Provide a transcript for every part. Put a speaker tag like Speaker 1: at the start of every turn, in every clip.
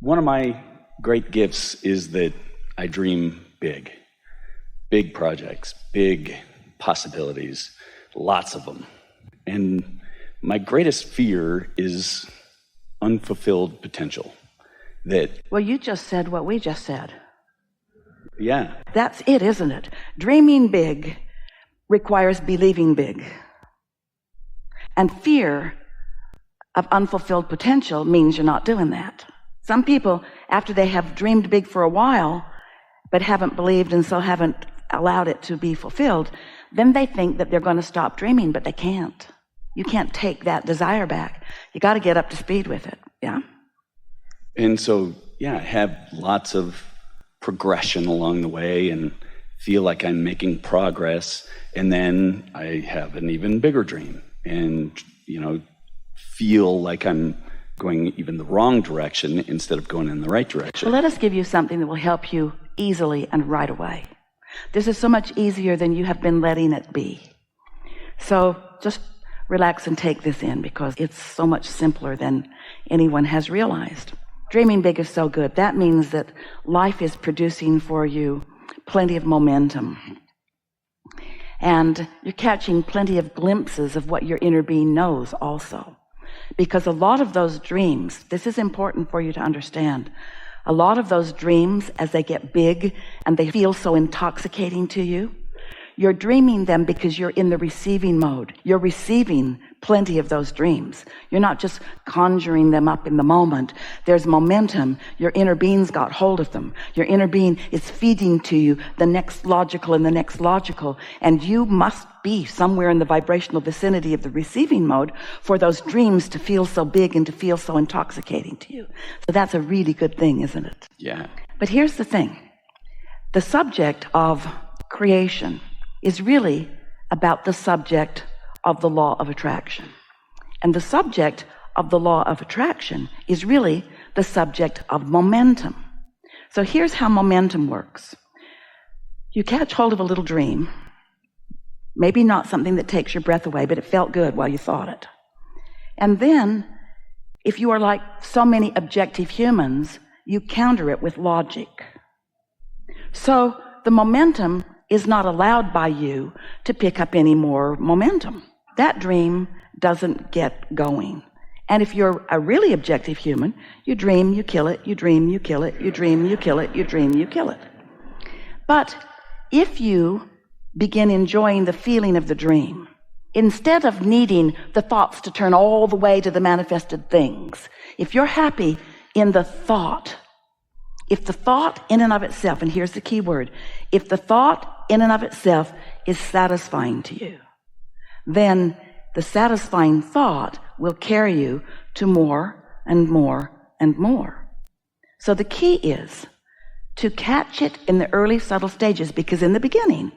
Speaker 1: One of my great gifts is that I dream big. Big projects, big possibilities, lots of them. And my greatest fear is unfulfilled potential.
Speaker 2: Well, you just said what we just said.
Speaker 1: Yeah.
Speaker 2: That's it, isn't it? Dreaming big requires believing big. And fear of unfulfilled potential means you're not doing that. Some people, after they have dreamed big for a while, but haven't believed and so haven't allowed it to be fulfilled, then they think that they're going to stop dreaming, but they can't. You can't take that desire back. You got to get up to speed with it. Yeah.
Speaker 1: And so, I have lots of progression along the way and feel like I'm making progress. And then I have an even bigger dream and, feel like I'm going even the wrong direction instead of going in the right direction.
Speaker 2: Well, let us give you something that will help you easily and right away. This is so much easier than you have been letting it be. So just relax and take this in because it's so much simpler than anyone has realized. Dreaming big is so good. That means that life is producing for you plenty of momentum. And you're catching plenty of glimpses of what your inner being knows also. Because a lot of those dreams, this is important for you to understand, a lot of those dreams, as they get big and they feel so intoxicating to you, you're dreaming them because you're in the receiving mode. You're receiving plenty of those dreams. You're not just conjuring them up in the moment. There's momentum. Your inner being's got hold of them. Your inner being is feeding to you the next logical and the next logical. And you must be somewhere in the vibrational vicinity of the receiving mode for those dreams to feel so big and to feel so intoxicating to you. So that's a really good thing, isn't it?
Speaker 1: Yeah.
Speaker 2: But here's the thing. The subject of creation is really about the subject of the law of attraction. And the subject of the law of attraction is really the subject of momentum. So here's how momentum works. You catch hold of a little dream, maybe not something that takes your breath away, but it felt good while you thought it. And then, if you are like so many objective humans, you counter it with logic. So the momentum is not allowed by you to pick up any more momentum. That dream doesn't get going. And if you're a really objective human, you dream, you kill it, you dream, you kill it, you dream, you kill it, you dream, you kill it. But if you begin enjoying the feeling of the dream, instead of needing the thoughts to turn all the way to the manifested things, if you're happy in the thought, if the thought in and of itself, and here's the key word, if the thought in and of itself is satisfying to you, then the satisfying thought will carry you to more and more and more. So the key is to catch it in the early subtle stages, because in the beginning,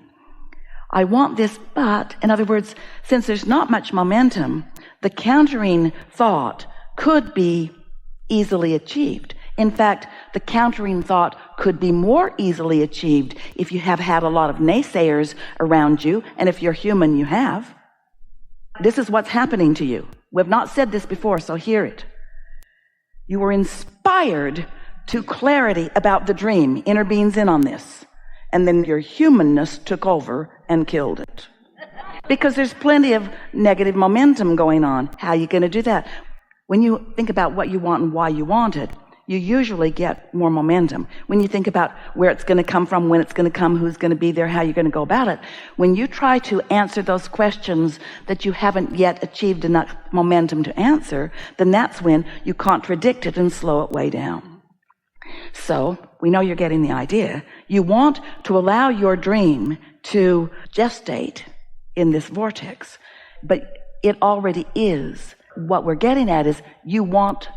Speaker 2: I want this, but, in other words, since there's not much momentum, the countering thought could be easily achieved. In fact, the countering thought could be more easily achieved if you have had a lot of naysayers around you, and if you're human, you have. This is what's happening to you. We've not said this before, so hear it. You were inspired to clarity about the dream. Inner being's in on this. And then your humanness took over and killed it. Because there's plenty of negative momentum going on. How are you going to do that? When you think about what you want and why you want it, you usually get more momentum. When you think about where it's going to come from, when it's going to come, who's going to be there, how you're going to go about it, when you try to answer those questions that you haven't yet achieved enough momentum to answer, then that's when you contradict it and slow it way down. So we know you're getting the idea. You want to allow your dream to gestate in this vortex, but it already is. What we're getting at is you want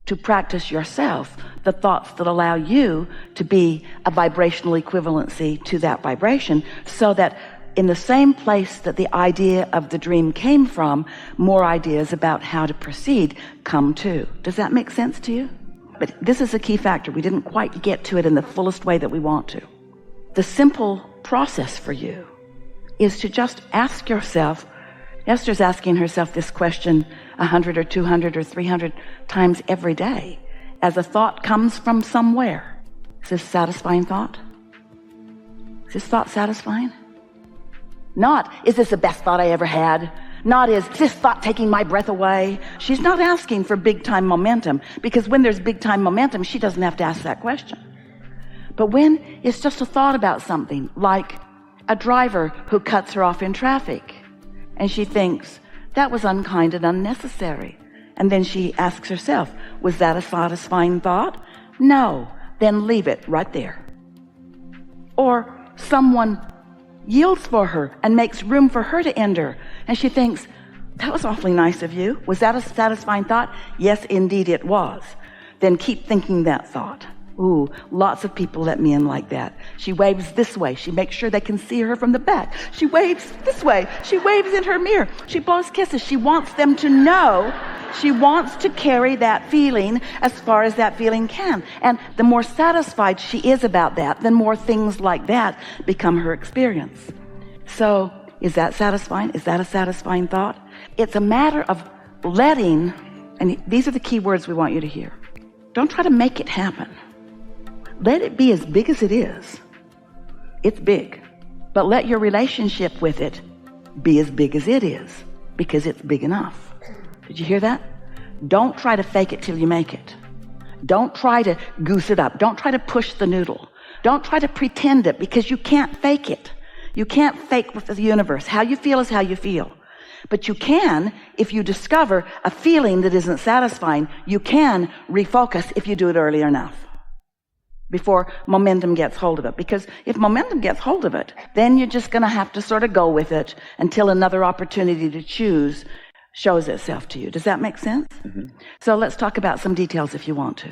Speaker 2: to practice yourself the thoughts that allow you to be a vibrational equivalency to that vibration, so that in the same place that the idea of the dream came from, more ideas about how to proceed come too. Does that make sense to you? But this is a key factor. We didn't quite get to it in the fullest way that we want to. The simple process for you is to just ask yourself, Esther's asking herself this question 100 or 200 or 300 times every day. as a thought comes from somewhere. Is this satisfying thought? Is this thought satisfying? Not, is this the best thought I ever had? Not, is this thought taking my breath away? She's not asking for big time momentum, because when there's big time momentum, she doesn't have to ask that question. But when it's just a thought about something, like a driver who cuts her off in traffic, and she thinks, that was unkind and unnecessary. And then she asks herself, was that a satisfying thought? No. Then leave it right there. Or someone yields for her and makes room for her to enter, and she thinks, that was awfully nice of you. Was that a satisfying thought? Yes, indeed it was. Then keep thinking that thought. Ooh, lots of people let me in like that. She waves this way. She makes sure they can see her from the back. She waves this way. She waves in her mirror. She blows kisses. She wants them to know. She wants to carry that feeling as far as that feeling can. And the more satisfied she is about that, the more things like that become her experience. So, is that satisfying? Is that a satisfying thought? It's a matter of letting, and these are the key words we want you to hear. Don't try to make it happen. Let it be as big as it is. It's big. But let your relationship with it be as big as it is, because it's big enough. Did you hear that? Don't try to fake it till you make it. Don't try to goose it up. Don't try to push the noodle. Don't try to pretend it, because you can't fake it. You can't fake with the universe. How you feel is how you feel. But you can, if you discover a feeling that isn't satisfying, you can refocus if you do it early enough, before momentum gets hold of it. Because if momentum gets hold of it, then you're just going to have to sort of go with it until another opportunity to choose shows itself to you. Does that make sense? Mm-hmm. So let's talk about some details if you want to.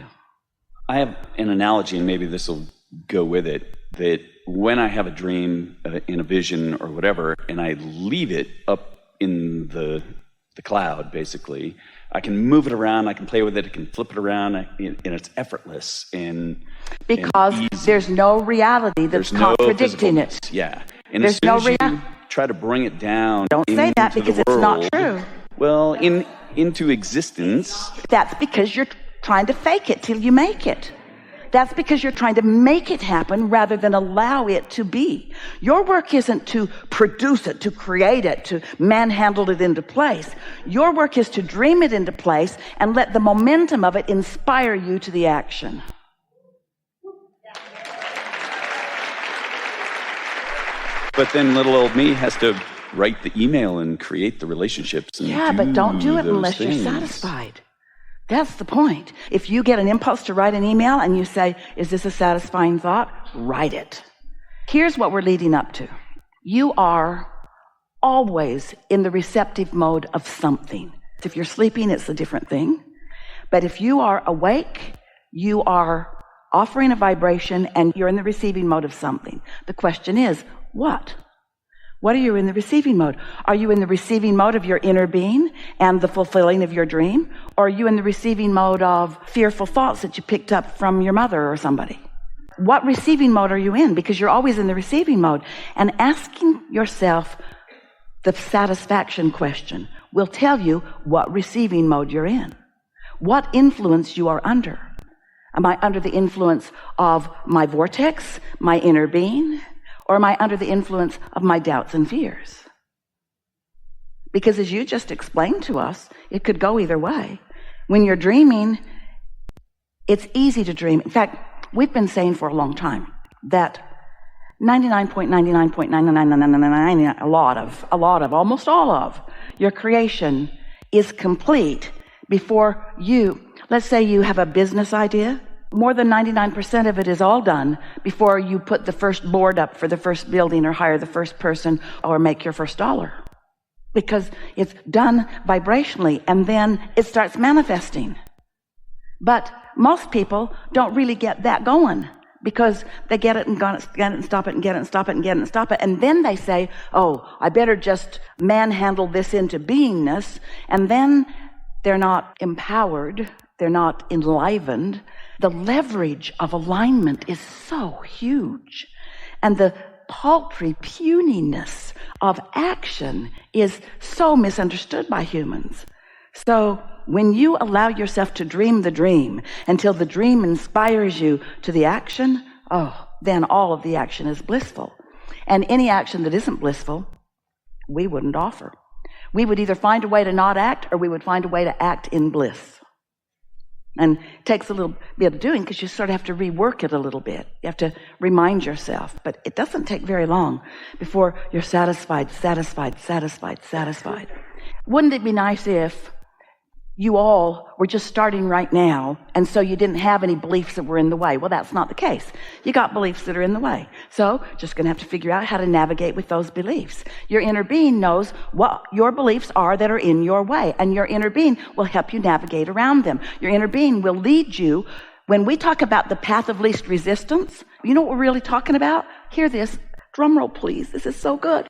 Speaker 1: I have an analogy, and maybe this will go with it, that when I have a dream in a vision or whatever, and I leave it up in the cloud, basically, I can move it around, I can play with it, I can flip it around, and it's effortless.
Speaker 2: Because there's no reality that's contradicting it.
Speaker 1: Yeah. And
Speaker 2: there's
Speaker 1: as soon as you try to bring it down,
Speaker 2: don't say that, because it's not true.
Speaker 1: Well, into existence.
Speaker 2: That's because you're trying to fake it till you make it. That's because you're trying to make it happen rather than allow it to be. Your work isn't to produce it, to create it, to manhandle it into place. Your work is to dream it into place and let the momentum of it inspire you to the action.
Speaker 1: But then little old me has to write the email and create the relationships. And
Speaker 2: but don't do it unless you're satisfied. That's the point. If you get an impulse to write an email and you say, is this a satisfying thought? Write it. Here's what we're leading up to. You are always in the receptive mode of something. If you're sleeping, it's a different thing. But if you are awake, you are offering a vibration and you're in the receiving mode of something. The question is, what? What are you in the receiving mode? Are you in the receiving mode of your inner being and the fulfilling of your dream? Or are you in the receiving mode of fearful thoughts that you picked up from your mother or somebody? What receiving mode are you in? Because you're always in the receiving mode. And asking yourself the satisfaction question will tell you what receiving mode you're in, what influence you are under. Am I under the influence of my vortex, my inner being? Or am I under the influence of my doubts and fears? Because as you just explained to us, it could go either way. When you're dreaming, it's easy to dream. In fact, we've been saying for a long time that 99.99.99999, almost all of your creation is complete before you, let's say you have a business idea. More than 99% of it is all done before you put the first board up for the first building or hire the first person or make your first dollar. Because it's done vibrationally and then it starts manifesting. But most people don't really get that going because they get it and get it and stop it and get it and stop it and get it and stop it. And then they say, oh, I better just manhandle this into beingness. And then they're not empowered. They're not enlivened. The leverage of alignment is so huge. And the paltry puniness of action is so misunderstood by humans. So when you allow yourself to dream the dream until the dream inspires you to the action, then all of the action is blissful. And any action that isn't blissful, we wouldn't offer. We would either find a way to not act, or we would find a way to act in bliss. And it takes a little bit of doing, because you sort of have to rework it a little bit. You have to remind yourself. But it doesn't take very long before you're satisfied. Wouldn't it be nice if you all were just starting right now, and so you didn't have any beliefs that were in the way? Well, that's not the case. You got beliefs that are in the way. So just going to have to figure out how to navigate with those beliefs. Your inner being knows what your beliefs are that are in your way, and your inner being will help you navigate around them. Your inner being will lead you. When we talk about the path of least resistance, you know what we're really talking about? Hear this. Drum roll, please. This is so good.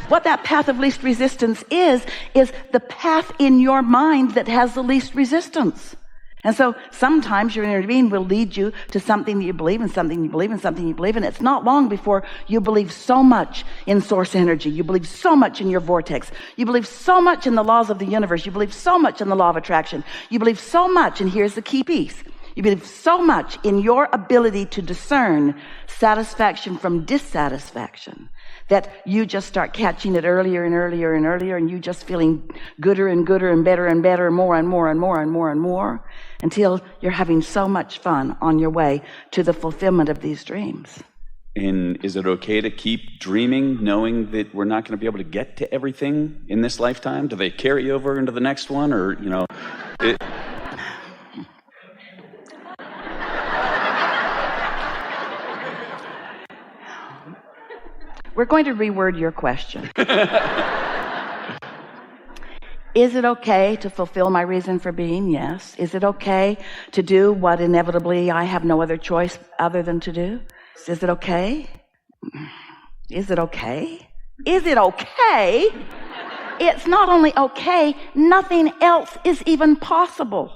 Speaker 2: What that path of least resistance is the path in your mind that has the least resistance. And so sometimes your inner being will lead you to something that you believe, and something you believe, and something you believe. And it's not long before you believe so much in source energy. You believe so much in your vortex. You believe so much in the laws of the universe. You believe so much in the law of attraction. You believe so much, and here's the key piece. You believe so much in your ability to discern satisfaction from dissatisfaction that you just start catching it earlier and earlier and earlier, and you just feeling gooder and gooder and better and better, more and more and more and more and more, until you're having so much fun on your way to the fulfillment of these dreams.
Speaker 1: And is it okay to keep dreaming, knowing that we're not going to be able to get to everything in this lifetime? Do they carry over into the next one, or,
Speaker 2: We're going to reword your question. Is it okay to fulfill my reason for being? Yes. Is it okay to do what inevitably I have no other choice other than to do? Is it okay? Is it okay? Is it okay? It's not only okay, nothing else is even possible.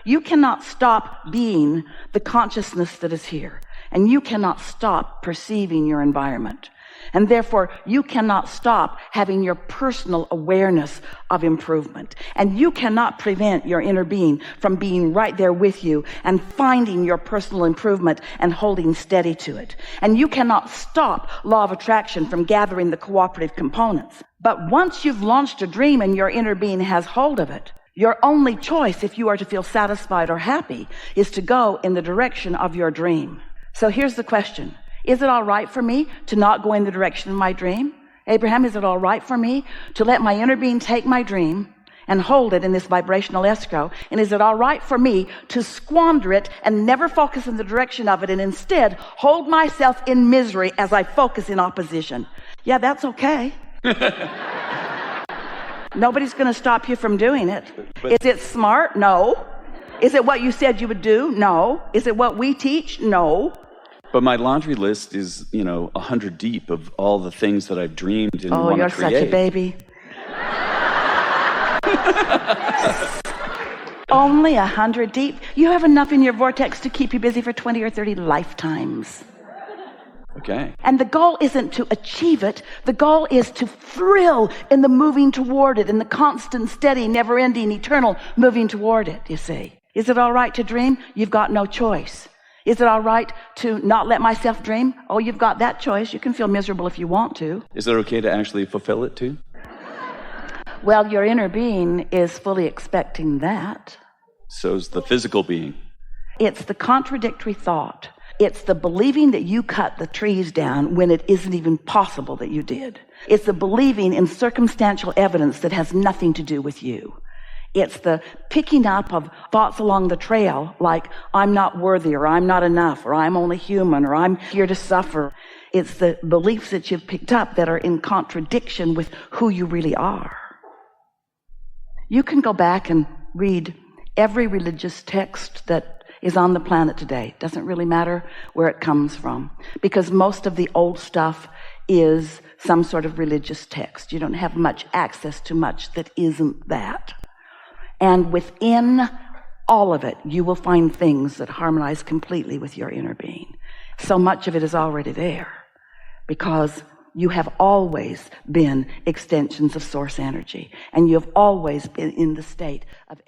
Speaker 2: You cannot stop being the consciousness that is here, and you cannot stop perceiving your environment. And therefore, you cannot stop having your personal awareness of improvement. And you cannot prevent your inner being from being right there with you and finding your personal improvement and holding steady to it. And you cannot stop law of attraction from gathering the cooperative components. But once you've launched a dream and your inner being has hold of it, your only choice, if you are to feel satisfied or happy, is to go in the direction of your dream. So here's the question. Is it all right for me to not go in the direction of my dream? Abraham, is it all right for me to let my inner being take my dream and hold it in this vibrational escrow? And is it all right for me to squander it and never focus in the direction of it, and instead hold myself in misery as I focus in opposition? Yeah, that's okay. Nobody's going to stop you from doing it. Is it smart? No. Is it what you said you would do? No. Is it what we teach? No.
Speaker 1: But my laundry list is, 100 deep of all the things that I've dreamed and want to create. Oh,
Speaker 2: you're such a baby. Only 100 deep? You have enough in your vortex to keep you busy for 20 or 30 lifetimes.
Speaker 1: Okay.
Speaker 2: And the goal isn't to achieve it. The goal is to thrill in the moving toward it, in the constant, steady, never-ending, eternal moving toward it, you see. Is it all right to dream? You've got no choice. Is it all right to not let myself dream? Oh, you've got that choice. You can feel miserable if you want to.
Speaker 1: Is it okay to actually fulfill it too?
Speaker 2: Well, your inner being is fully expecting that.
Speaker 1: So's the physical being.
Speaker 2: It's the contradictory thought. It's the believing that you cut the trees down when it isn't even possible that you did. It's the believing in circumstantial evidence that has nothing to do with you. It's the picking up of thoughts along the trail, like I'm not worthy, or I'm not enough, or I'm only human, or I'm here to suffer. It's the beliefs that you've picked up that are in contradiction with who you really are. You can go back and read every religious text that is on the planet today. It doesn't really matter where it comes from, because most of the old stuff is some sort of religious text. You don't have much access to much that isn't that. And within all of it, you will find things that harmonize completely with your inner being. So much of it is already there, because you have always been extensions of source energy, and you have always been in the state of